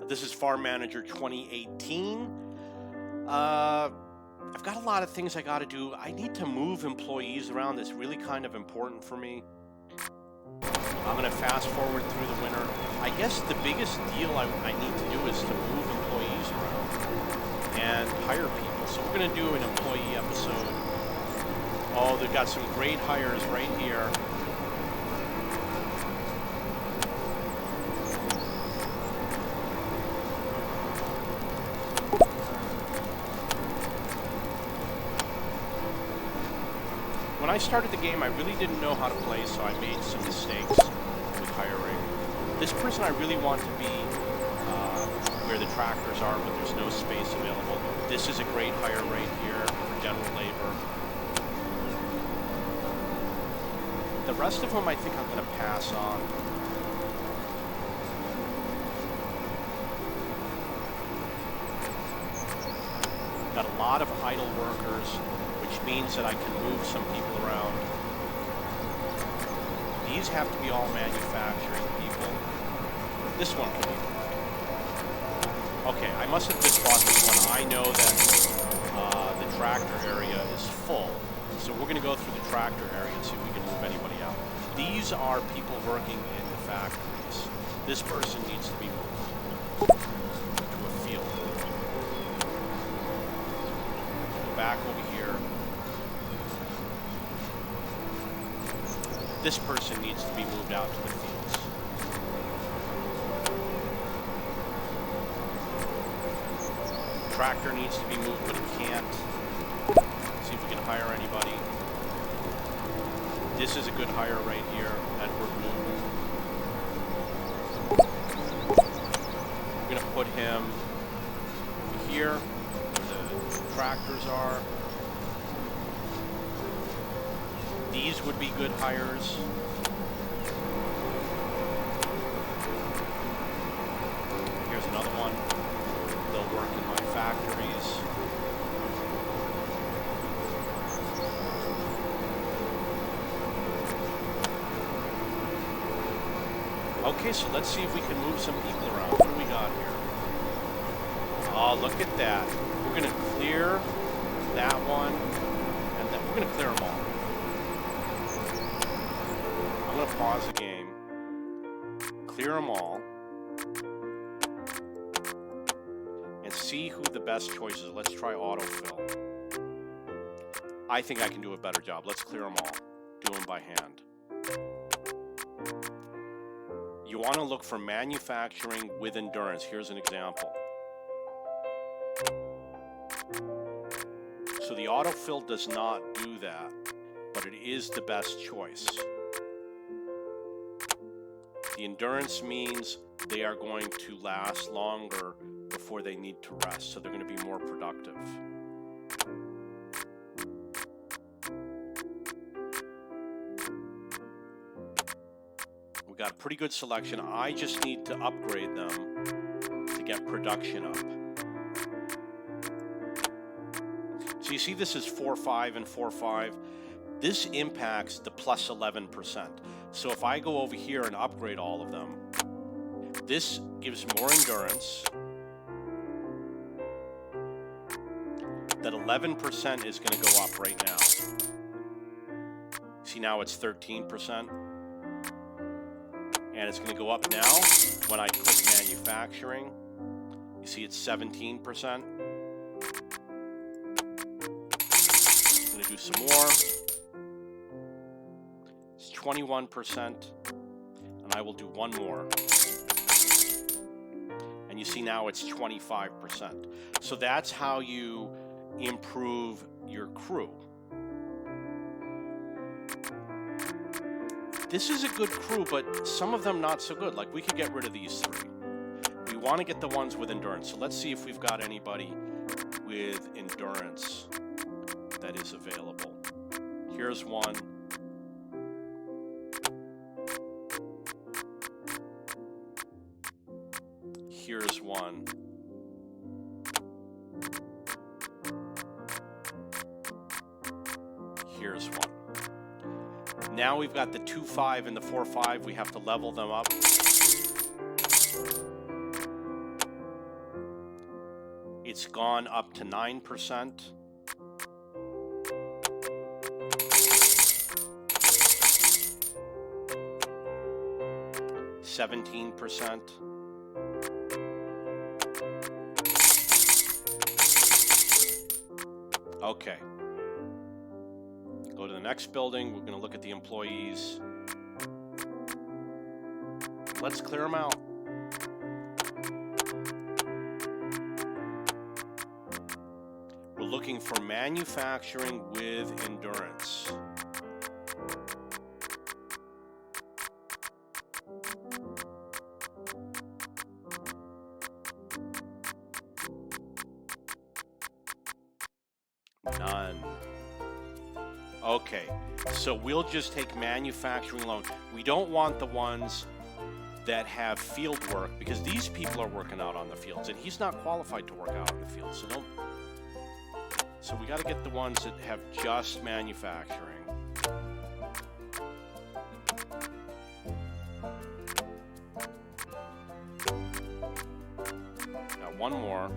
This is Farm Manager 2018. I've got a lot of things I got to do. I need to move employees around. That's really kind of important for me. I'm going to fast forward through the winter. I guess the biggest deal I need to do is to move employees around and hire people. So we're going to do an employee episode. Oh, they've got some great hires right here. When I started the game, I really didn't know how to play, so I made some mistakes with hiring. This person I really want to be where the tractors are, but there's no space available. This is a great hire right here for general labor. The rest of them I think I'm going to pass on. Got a lot of idle workers, which means that I can move some people around. These have to be all manufacturing people. This one can be. Okay, I must have just bought this one. I know that the tractor area is full. So we're going to go through the tractor area and see if we can move anybody out. These are people working in the factories. This person needs to be moved to a field. Go back over here. This person needs to be moved out to the fields. Tractor needs to be moved, but it can't. See if we can hire anybody. This is a good hire right here, Edward Newton. We're going to put him here where the tractors are. These would be good hires. Here's another one. They'll work in my factories. Okay, so let's see if we can move some people around. What do we got here? Oh, look at that. We're going to clear that one, and then we're going to clear them all. I'm going to pause the game, clear them all, and see who the best choice is. Let's try autofill. I think I can do a better job. Let's clear them all. Do them by hand. You want to look for manufacturing with endurance. Here's an example. So the autofill does not do that, but it is the best choice. The endurance means they are going to last longer before they need to rest, so they're going to be more productive. We got a pretty good selection. I just need to upgrade them to get production up. So you see this is 4.5 and 4.5. This impacts the plus 11%. So if I go over here and upgrade all of them, this gives more endurance. That 11% is going to go up right now. See, now it's 13%. And it's going to go up now when I click manufacturing. You see it's 17%. I'm going to do some more. It's 21%. And I will do one more. And you see now it's 25%. So that's how you improve your crew. This is a good crew, but some of them not so good. Like, we could get rid of these three. We want to get the ones with endurance. So let's see if we've got anybody with endurance that is available. Here's one. Here's one. Here's one. Now we've got the 2.5 and the 4.5. We have to level them up. It's gone up to 9%. 17%. Okay. Go to the next building. We're going to look at the employees. Let's clear them out. We're looking for manufacturing with endurance. None. Okay, so we'll just take manufacturing alone. We don't want the ones that have field work, because these people are working out on the fields, and he's not qualified to work out on the field. So don't. So we got to get the ones that have just manufacturing. Now one more.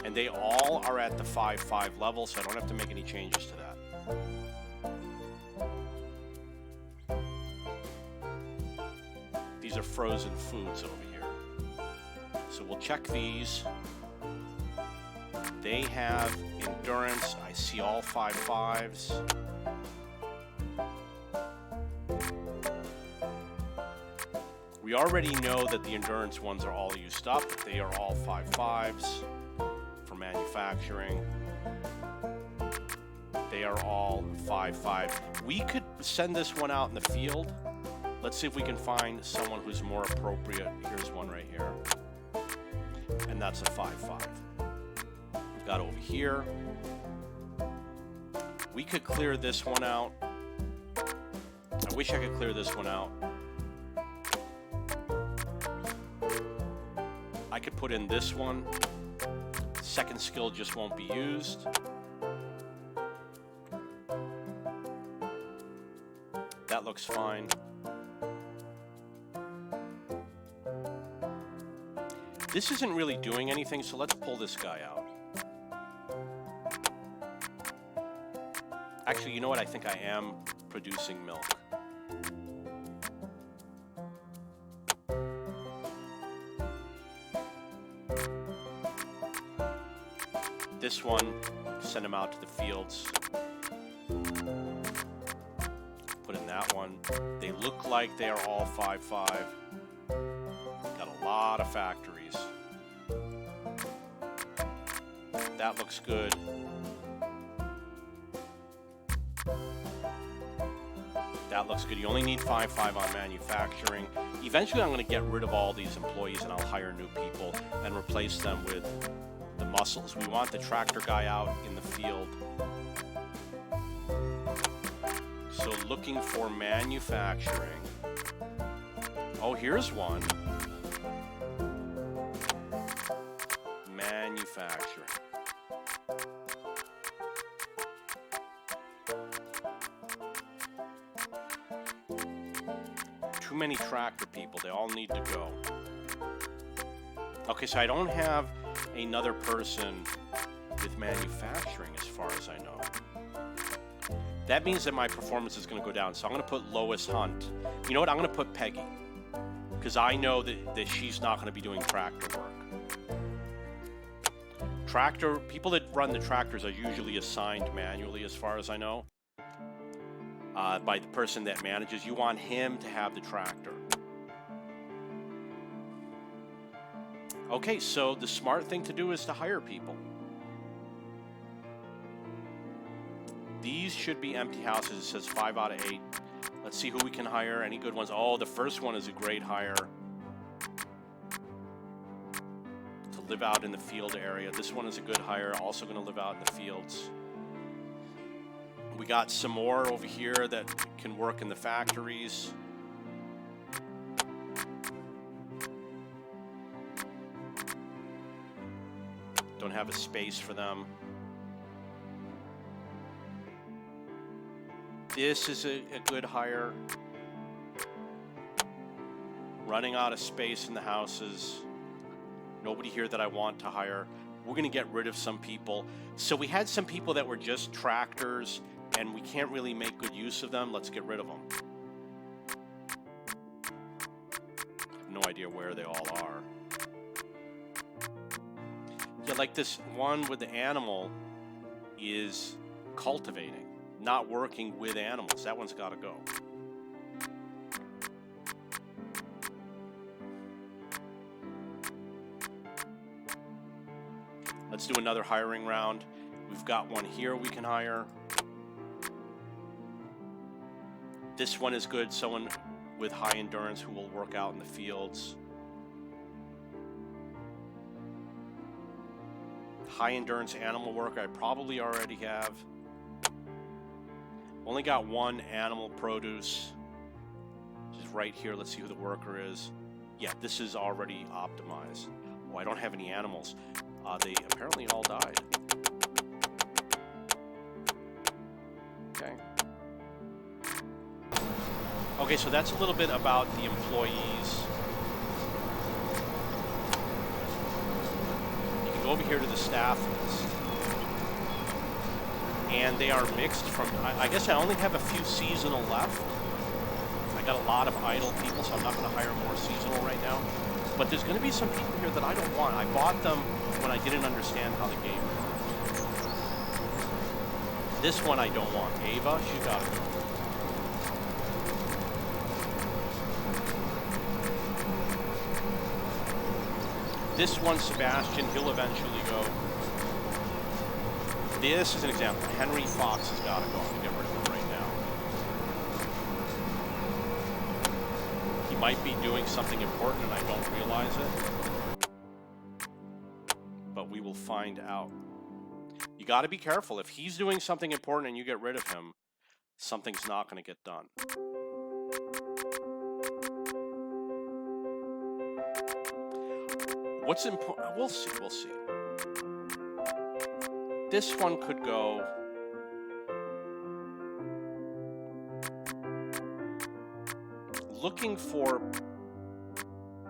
And they all are at the 5-5 level, so I don't have to make any changes to that. These are frozen foods over here. So we'll check these. They have endurance. I see all 5-5s. We already know that the endurance ones are all used up. They are all 5-5s. Manufacturing. They are all 5-5. We could send this one out in the field. Let's see if we can find someone who's more appropriate. Here's one right here. And that's a 5-5. We've got over here. We could clear this one out. I wish I could clear this one out. I could put in this one. Second skill just won't be used. That looks fine. This isn't really doing anything, so let's pull this guy out. Actually, you know what? I think I am producing milk. This one, send them out to the fields. Put in that one. They look like they are all 5-5. Got a lot of factories. That looks good. That looks good. You only need 5-5 on manufacturing. Eventually I'm going to get rid of all these employees and I'll hire new people and replace them with the muscles. We want the tractor guy out in the field. So looking for manufacturing. Oh, here's one. Manufacturing. Too many tractor people. They all need to go. Okay, so I don't have another person with manufacturing as far as I know. That means that my performance is going to go down. So I'm going to put Lois Hunt. You know what? I'm going to put Peggy. Because I know that she's not going to be doing tractor work. People that run the tractors are usually assigned manually as far as I know. By the person that manages. You want him to have the tractor. Okay, so the smart thing to do is to hire people. These should be empty houses. It says 5 out of 8. Let's see who we can hire. Any good ones? Oh, the first one is a great hire. To live out in the field area. This one is a good hire. Also going to live out in the fields. We got some more over here that can work in the factories. Don't have a space for them. This is a good hire. Running out of space in the houses. Nobody here that I want to hire. We're going to get rid of some people. So we had some people that were just tractors, and we can't really make good use of them. Let's get rid of them. I have no idea where they all are. Yeah, like this one with the animal is cultivating, not working with animals. That one's got to go. Let's do another hiring round. We've got one here we can hire. This one is good. Someone with high endurance who will work out in the fields. High endurance animal worker I probably already have. Only got one animal produce, which is right here. Let's see who the worker is. Yeah, this is already optimized. Oh, I don't have any animals. They apparently all died. Okay. Okay, so that's a little bit about the employees. You can go over here to the staff list. And they are mixed from, I guess I only have a few seasonal left. I got a lot of idle people, so I'm not going to hire more seasonal right now. But there's going to be some people here that I don't want. I bought them when I didn't understand how the game worked. This one I don't want. Ava, she got it. This one, Sebastian, he'll eventually go. This is an example. Henry Fox has got to go. I'm going to get rid of him right now. He might be doing something important and I don't realize it. But we will find out. You got to be careful. If he's doing something important and you get rid of him, something's not going to get done. What's important? We'll see. We'll see. This one could go. Looking for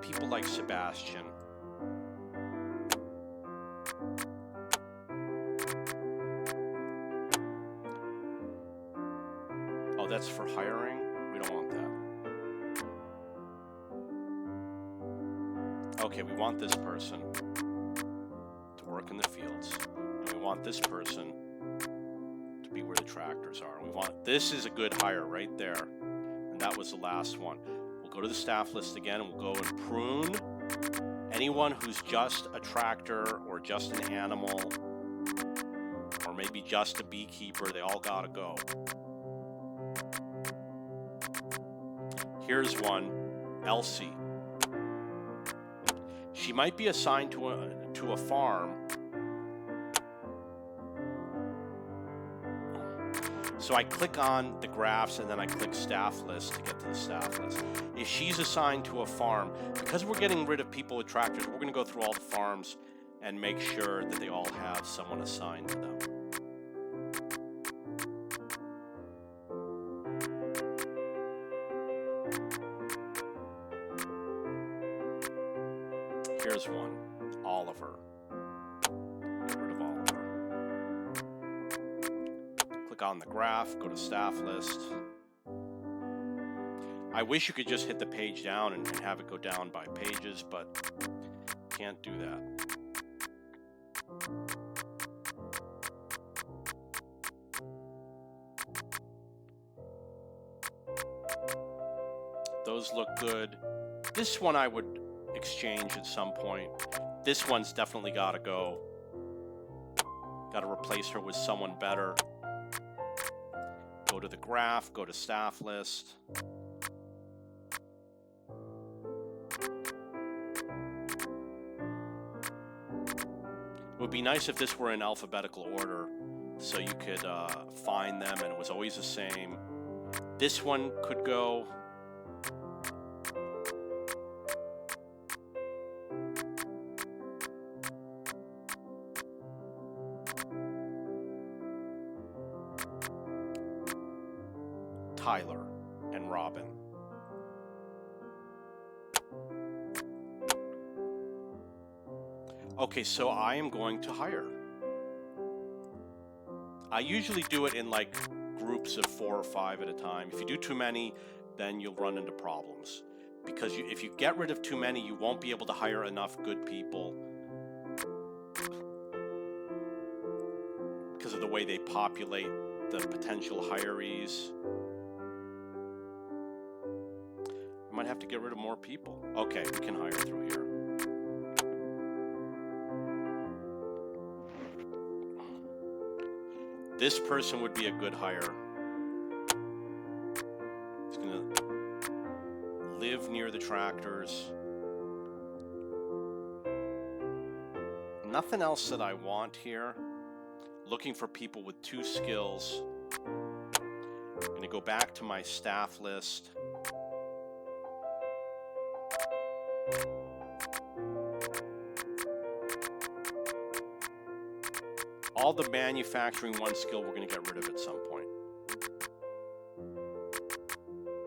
people like Sebastian. Oh, that's for hiring? We don't want that. Okay, we want this person to work in the fields. And we want this person to be where the tractors are. We want, this is a good hire right there. And that was the last one. We'll go to the staff list again and we'll go and prune anyone who's just a tractor or just an animal or maybe just a beekeeper. They all gotta go. Here's one, Elsie. She might be assigned to a farm. So I click on the graphs and then I click staff list to get to the staff list. If she's assigned to a farm, because we're getting rid of people with tractors, we're going to go through all the farms and make sure that they all have someone assigned to them. Here's one, Oliver. Get rid of Oliver. Click on the graph, go to staff list. I wish you could just hit the page down and have it go down by pages, but can't do that. Those look good. This one I would exchange at some point. This one's definitely got to go. Got to replace her with someone better. Go to the graph, go to staff list. It would be nice if this were in alphabetical order so you could find them and it was always the same. This one could go. Tyler and Robin. Okay, so I am going to hire. I usually do it in like groups of 4 or 5 at a time. If you do too many, then you'll run into problems. Because if you get rid of too many, you won't be able to hire enough good people because of the way they populate the potential hirees. I might have to get rid of more people. Okay, we can hire through here. This person would be a good hire. He's going to live near the tractors. Nothing else that I want here. Looking for people with 2 skills. I'm going to go back to my staff list. All the manufacturing 1 skill we're going to get rid of at some point.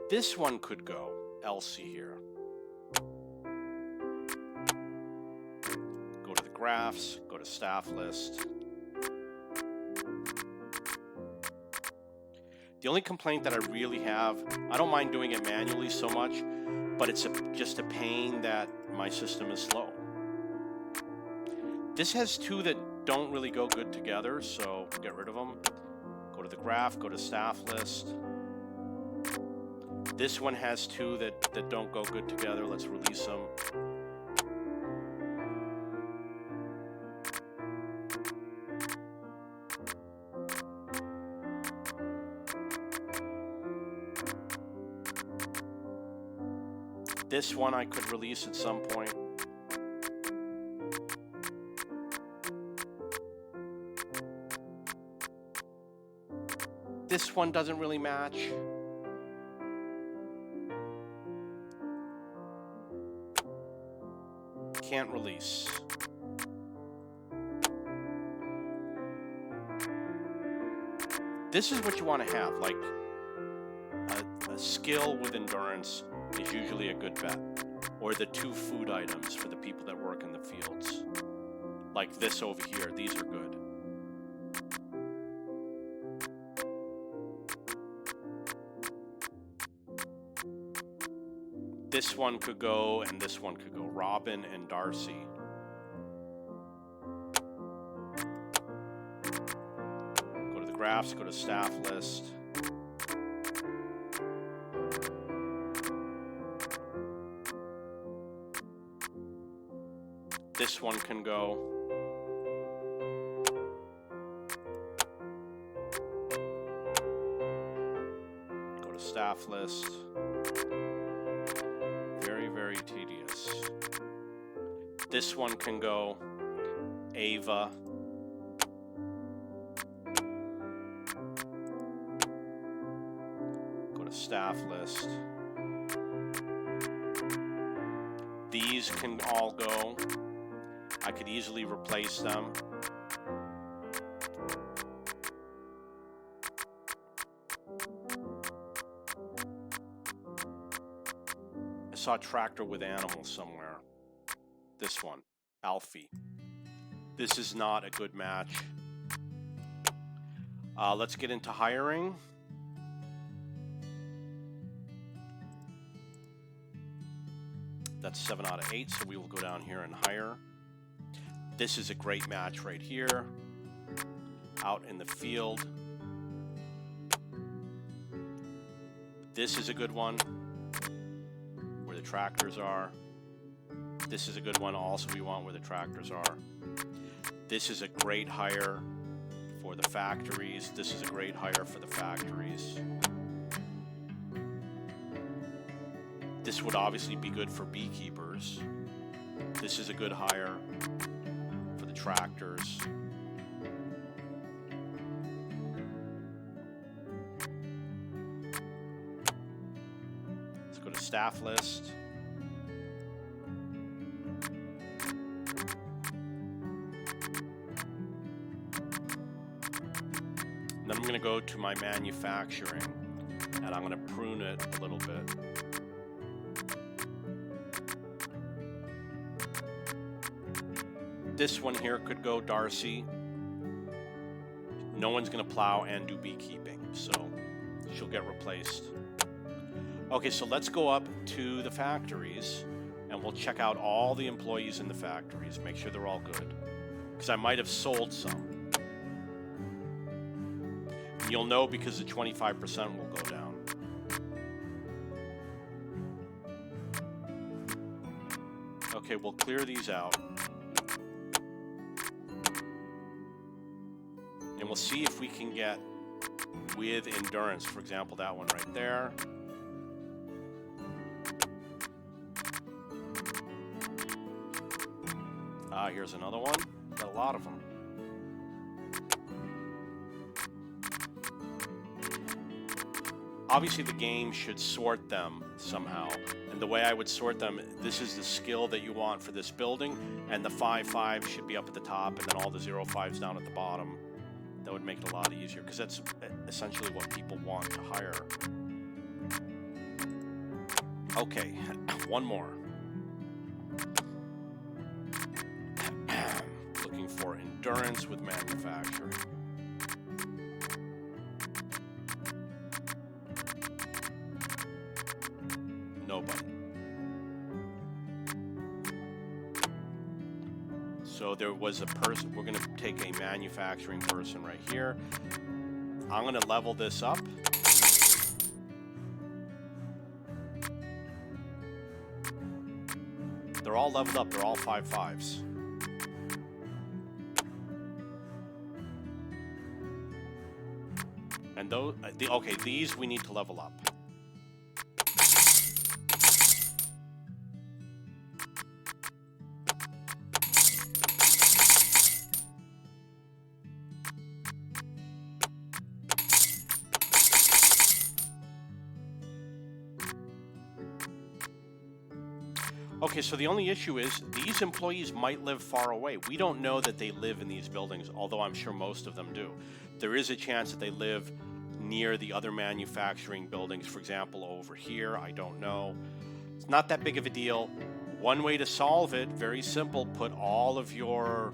This one could go, Elsie here. Go to the graphs, go to staff list. The only complaint that I really have, I don't mind doing it manually so much, but it's just a pain that my system is slow. This has 2 that don't really go good together, so get rid of them. Go to the graph, go to staff list. This one has 2 that don't go good together. Let's release them. This one I could release at some point. This one doesn't really match. Can't release. This is what you want to have, like a skill with endurance is usually a good bet. Or the 2 food items for the people that work in the fields. Like this over here, these are good. This one could go, and this one could go. Robin and Darcy. Go to the graphs, go to staff list. This one can go. Go to staff list. Very tedious. This one can go. Ava. Go to staff list. These can all go. I could easily replace them. I saw a tractor with animals somewhere. This one, Alfie. This is not a good match. Let's get into hiring. That's 7 out of 8, so we will go down here and hire. This is a great match right here. Out in the field. This is a good one. Where the tractors are. This is a good one also we want where the tractors are. This is a great hire for the factories. This is a great hire for the factories. This would obviously be good for beekeepers. This is a good hire for the tractors. Let's go to staff list. Then I'm going to go to my manufacturing and I'm going to prune it a little bit. this one here could go Darcy. No one's going to plow and do beekeeping, so she'll get replaced. Okay, so let's go up to the factories, and we'll check out all the employees in the factories, make sure they're all good. Because I might have sold some. And you'll know because the 25% will go down. Okay, we'll clear these out. And we'll see if we can get with endurance. For example, that one right there. Here's another one. Got a lot of them. Obviously, the game should sort them somehow. And the way I would sort them, this is the skill that you want for this building, and the 5-5 should be up at the top, and then all the 0-5s down at the bottom. That would make it a lot easier, because that's essentially what people want to hire. Okay, one more. Looking for endurance with manufacturing. Nobody. So there was a person. We're going to take a manufacturing person right here. I'm going to level this up. They're all leveled up. They're all 5-5s. And those, okay, these we need to level up. Okay, so the only issue is these employees might live far away. We don't know that they live in these buildings, although I'm sure most of them do. There is a chance that they live near the other manufacturing buildings, for example, over here. I don't know. It's not that big of a deal. One way to solve it, very simple, put all of your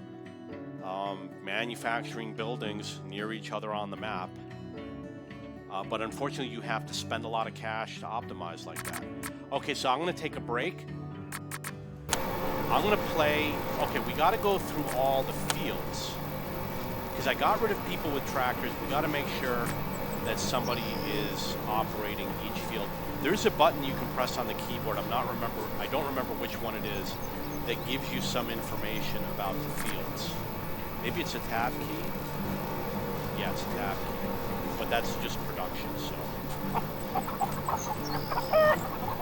manufacturing buildings near each other on the map. But unfortunately, you have to spend a lot of cash to optimize like that. Okay, so I'm going to take a break. I'm going to play... Okay, we got to go through all the fields. Because I got rid of people with tractors. We got to make sure that somebody is operating each field. There's a button you can press on the keyboard. I don't remember which one it is, that gives you some information about the fields. Maybe it's a tab key. Yeah, it's a tab key. But that's just production, so.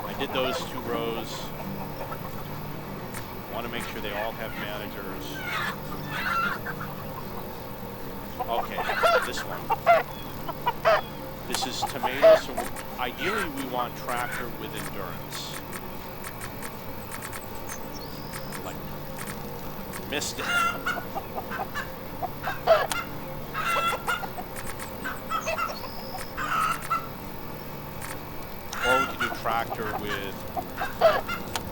I did those 2 rows. Want to make sure they all have managers. Okay, this one. This is tomato, so ideally we want tractor with endurance. Like, missed it. Or we could do tractor with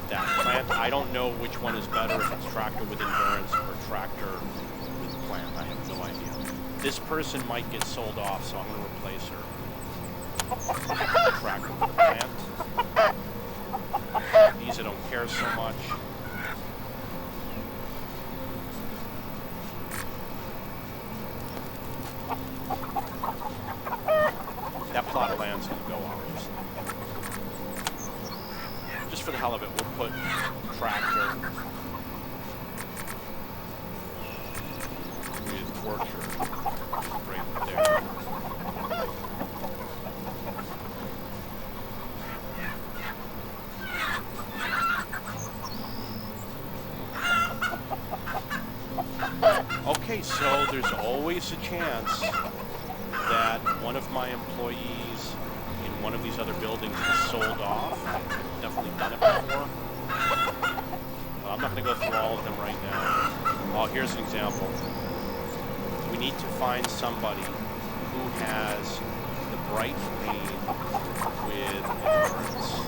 that plant. I don't know which one is better, if it's tractor with endurance or tractor with plant. I have no idea. This person might get sold off, so I'm going to replace her. Tractor with plant. These I don't care so much. That plot of land's going to go off. Just for the hell of it, we'll put tractor with orchard right there. Okay, so there's always a chance that one of my employees in one of these other buildings is sold off. I've definitely done it before. But I'm not going to go through all of them right now. Oh, here's an example. We need to find somebody who has the bright green with endurance.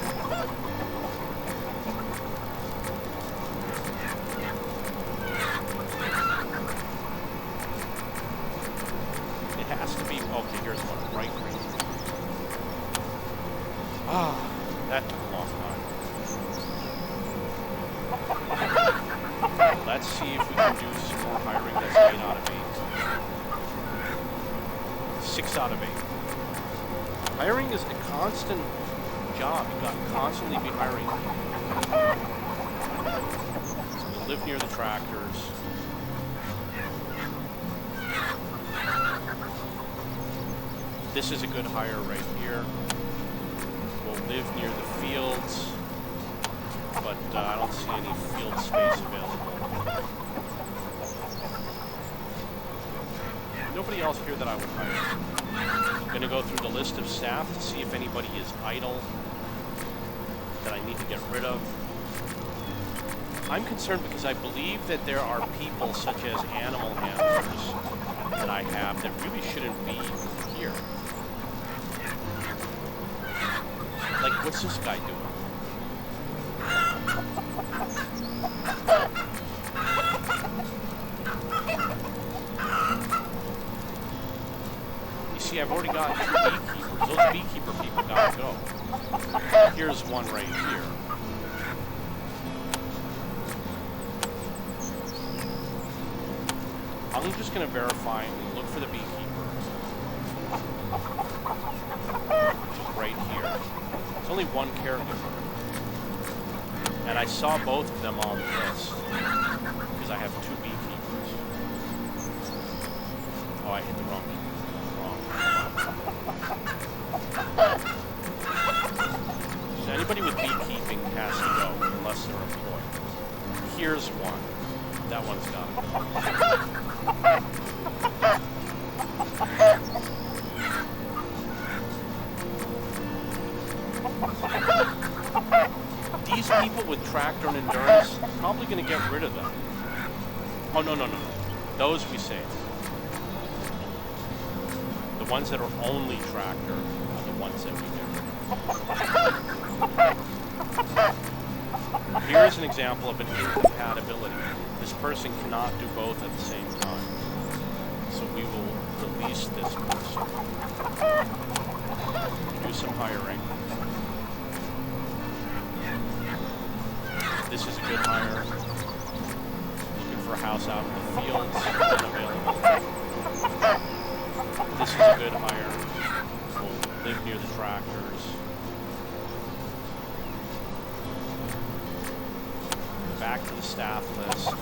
Let's see if we can do some more hiring. That's 8 out of 8. 6 out of 8. Hiring is a constant job. You got to constantly be hiring. So we'll live near the tractors. This is a good hire right here. We'll live near the fields, but I don't see any field space available. Nobody else here that I would hire. I'm going to go through the list of staff to see if anybody is idle that I need to get rid of. I'm concerned because I believe that there are people such as animal handlers that I have that really shouldn't be here. Like, what's this guy doing? You see, I've already got 2 beekeepers. Those beekeeper people gotta go. Here's one right here. I'm just gonna verify and look for the beekeeper. Right here. There's only one caregiver. And I saw both of them on the list. Because I have 2 beekeepers. Oh, I hit the wrong beekeeper. So anybody with beekeeping has to go, unless they're employed. Here's one. That one's got it. These people with tractor and endurance, probably going to get rid of them. Oh, no. Those we saved. The ones that are only tractor are the ones that we get rid of. Here's an example of an incompatibility. This person cannot do both at the same time. So we will release this person. Do some hiring. This is a good hire. Looking for a house out in the fields. Unavailable. This is a good hire. We'll live near the tractors. Back to the staff list.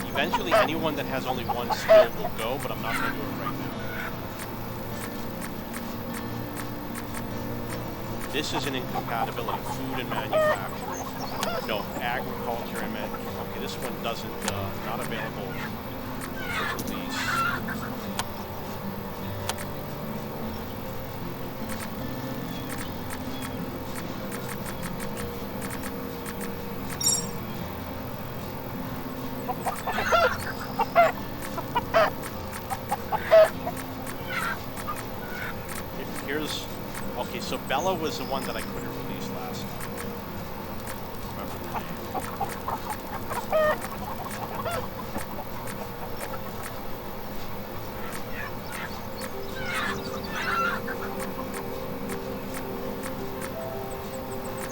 Eventually, anyone that has only one skill will go, but I'm not going to do it right now. This is an incompatibility, food and manufacturing. No, agriculture and manufacturing. Okay, this one doesn't, not available for release. Here's, okay, so Bella was the one that I couldn't release last time. Remember the name.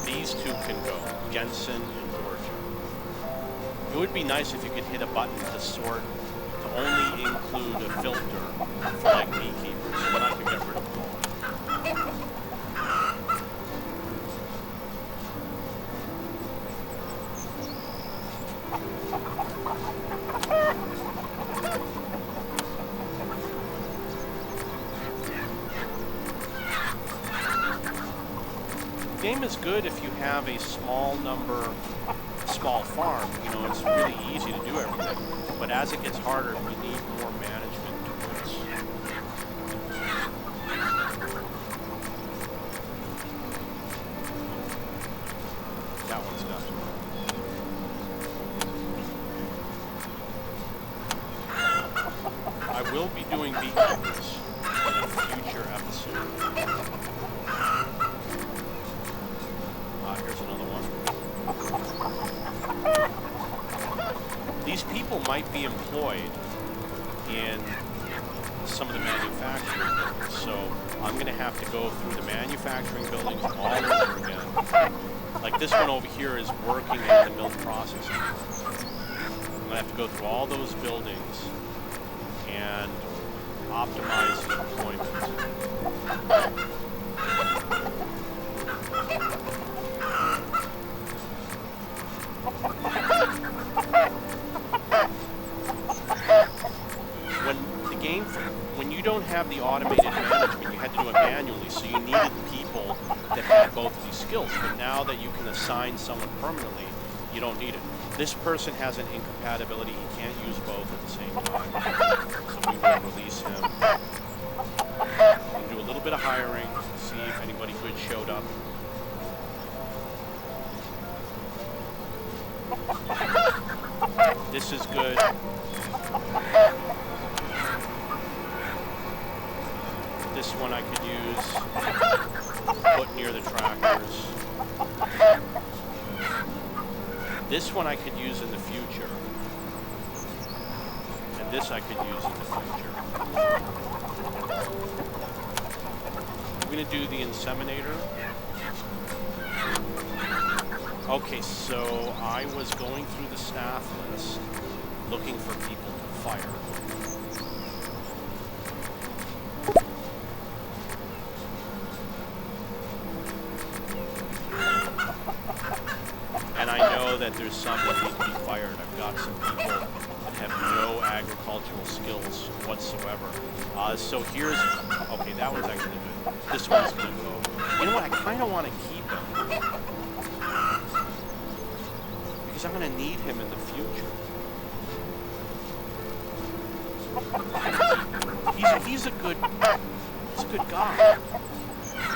These 2 can go, Jensen and Georgia. It would be nice if you could hit a button to sort, to only include a filter for like beekeepers, so then I could get rid of them all. The game is good if you have a small farm. You know, it's really easy to do everything. But as it gets harder, we need more management tools. That one's done. I will be doing beekeepers in a future episode. Here's another one. These people might be employed, in some of the manufacturing buildings. So I'm going to have to go through the manufacturing buildings all over again. Like this one over here is working at the milk processing. I'm going to have to go through all those buildings and optimize the employment. When you don't have the automated management, you had to do it manually, so you needed people that had both of these skills. But now that you can assign someone permanently, you don't need it. This person has an incompatibility. He can't use both at the same time. So we will release him. We'll do a little bit of hiring, see if anybody good showed up. This is good. This one I could use, put near the tractors. This one I could use in the future. And this I could use in the future. I'm going to do the inseminator. Okay, so I was going through the staff list looking for people to fire. And I know that there's some that need to be fired. I've got some people that have no agricultural skills whatsoever. So here's, okay, that one's actually good. This one's going to go. You know what, I kind of want to keep him. Because I'm going to need him in the future. He's a good guy.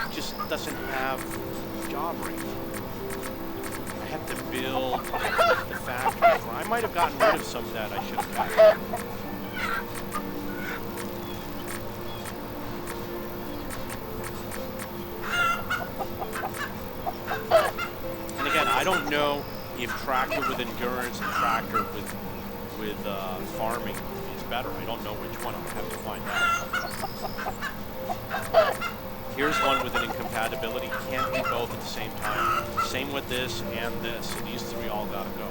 He just doesn't have a job right now. I have to build the factory. I might have gotten rid of some of that I should have gotten. And again, I don't know if tractor with endurance and tractor with farming is better. I don't know which one. I'll have to find out. Here's one with an incompatibility. Can't do both at the same time. Same with this and this. So these three all gotta go.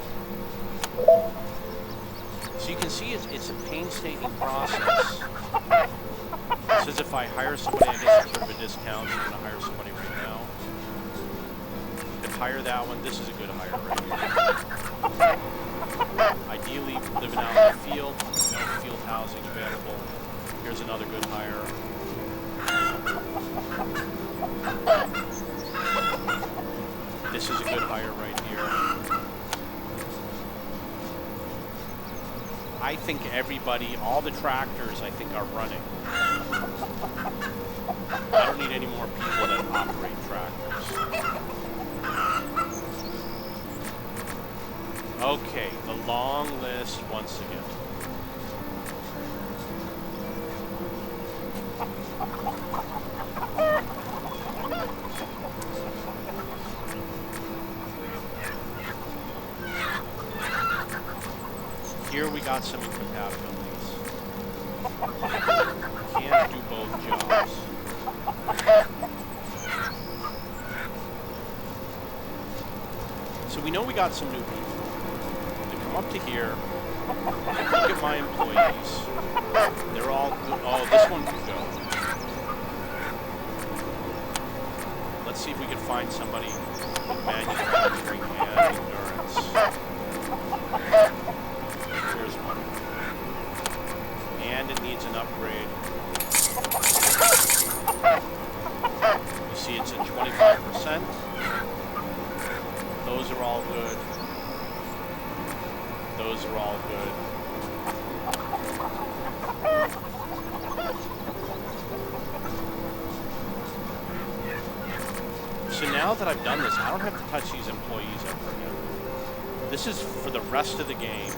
So you can see it's a painstaking process. It says if I hire somebody, I get some sort of a discount. I'm gonna hire somebody right now. Could hire that one. This is a good hire right here. Ideally, living out in the field. No field housing available. Here's another good hire. This is a good hire right here. I think everybody, all the tractors, I think are running. I don't need any more people that operate tractors. Okay, the long list once again. Here we got some incompatibilities. Can't do both jobs. So we know we got some new people. They come up to here, look at my employees. They're all good. Oh, this one could go. Let's see if we can find somebody with manufacturing and endurance. Here's one. And it needs an upgrade. You see it's at 25%. Those are all good. Those are all good. So now that I've done this, I don't have to touch these employees ever again. This is for the rest of the game.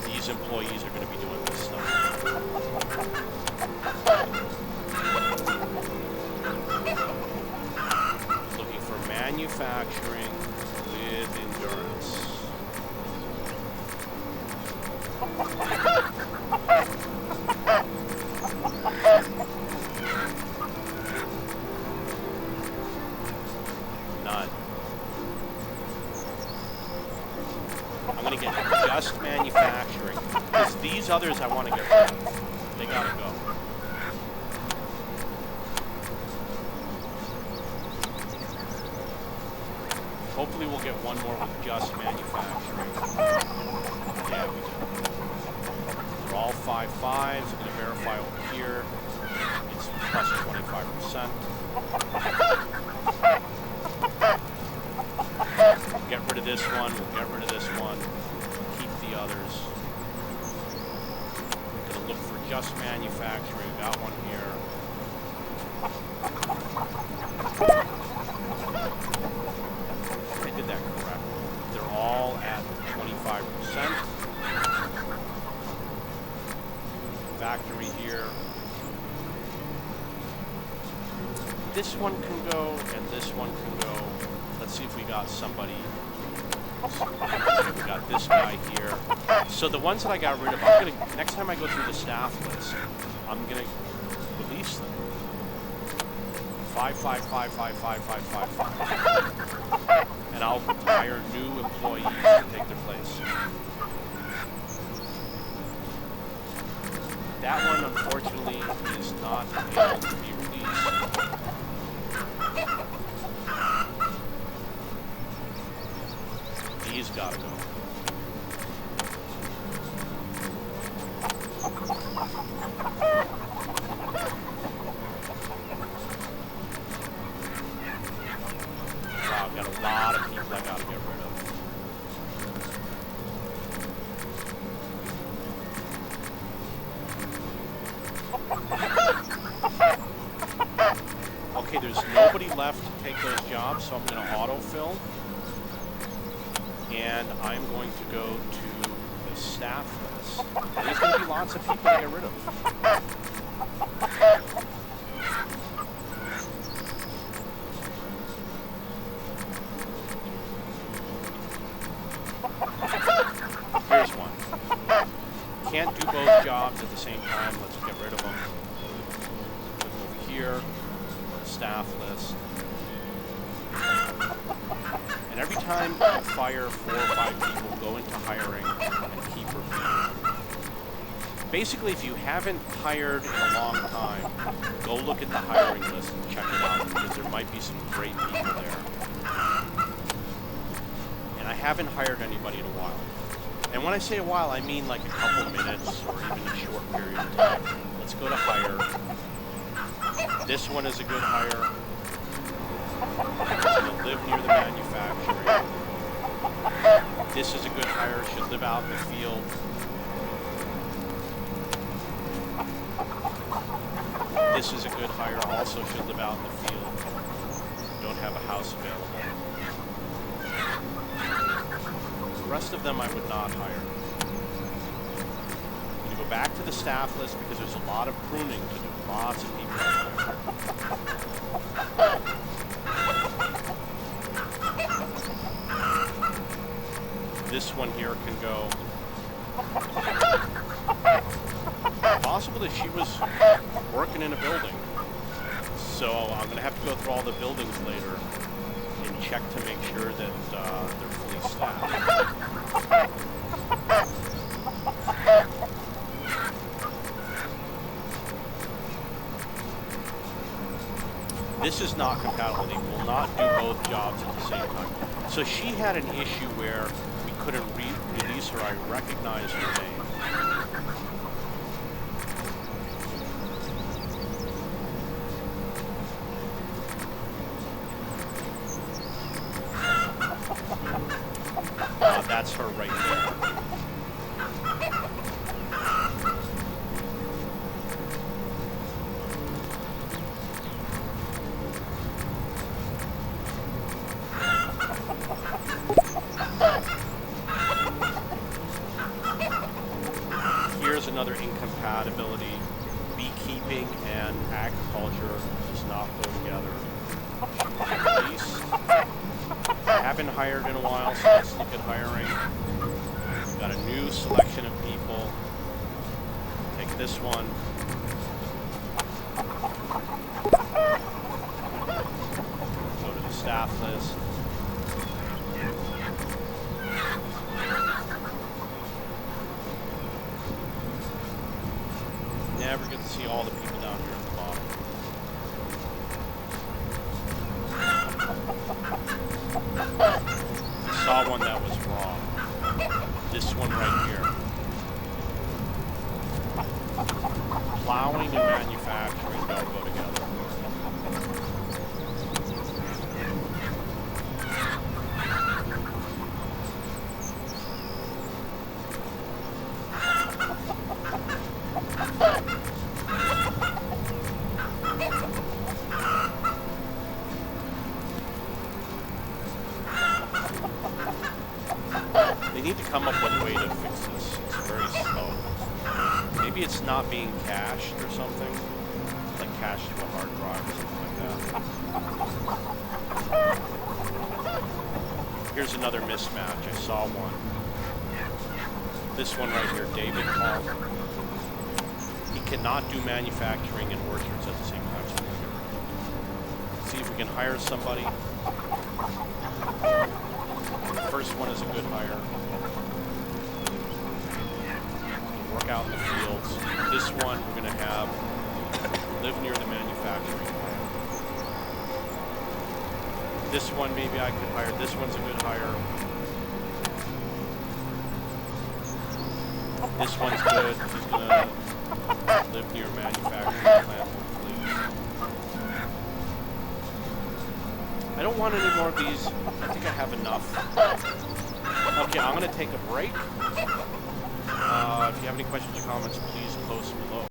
These employees are going to be doing this stuff. Looking for manufacturing with endurance. These others I want to get rid of. They gotta go. Hopefully we'll get one more with just manufacturing. Yeah, we do. They're all 5.5s. I'm going to verify over here. It's plus 25%. We'll get rid of this one. We'll get rid of this one. Keep the others. I'm going to look for just manufacturing. Got one here. I did that correctly. They're all at 25%. Factory here. This one can go, and this one can go. Let's see if we got somebody. We got this guy here. So the ones that I got rid of, I'm gonna, next time I go through the staff list, I'm gonna release them. 5, 5, 5, 5, 5, 5, 5, 5. And I'll hire new employees to take their place. That one, unfortunately, is not able to be released. These gotta go. Wow, I've got a lot of people I gotta get rid of. Okay, there's nobody left to take those jobs, so I'm going to autofill. And I'm going to go to the staff list. There's going to be lots of people to get rid of. Here's one. Can't do both jobs at the same time. Let's get rid of them. Over here, staff list. And every time you fire 4 or 5 people, go into hiring and keep reviewing. Basically, if you haven't hired in a long time, go look at the hiring list and check it out, because there might be some great people there. And I haven't hired anybody in a while. And when I say a while, I mean like a couple minutes or even a short period of time. Let's go to hire. This one is a good hire. Should live near the manufacturing. This is a good hire. Should live out in the field. This is a good hire. Also should live out in the field. Don't have a house available. The rest of them I would not hire. You go back to the staff list because there's a lot of pruning to do. Lots of people out there. This one here can go. Possible that she was working in a building. So I'm going to have to go through all the buildings later and check to make sure that they're fully staffed. This is not compatible. They will not do both jobs at the same time. So she had an issue where we couldn't release her. I recognize her name. That's her right there. Here's another incompatibility. Beekeeping and agriculture does not go together. Release. Haven't hired in a while, so let's look at hiring. We've got a new selection of people. Take this one. Go to the staff list. never get to see all the people down here at the bottom. I saw one that was wrong. This one right here. Plowing and manufacturing don't go together. They need to come up with a way to fix this. It's very slow. Maybe it's not being cached or something. Like cached to a hard drive or something like that. Here's another mismatch. I saw one. This one right here, David called. He cannot do manufacturing and orchards at the same time. See if we can hire somebody. The first one is a good hire. Work out in the fields. This one we're going to have live near the manufacturing plant. This one maybe I could hire. This one's a good hire. This one's good. He's going to live near a manufacturing plant. I don't want any more of these. I think I have enough. Okay, I'm going to take a break. If you have any questions or comments, please post below.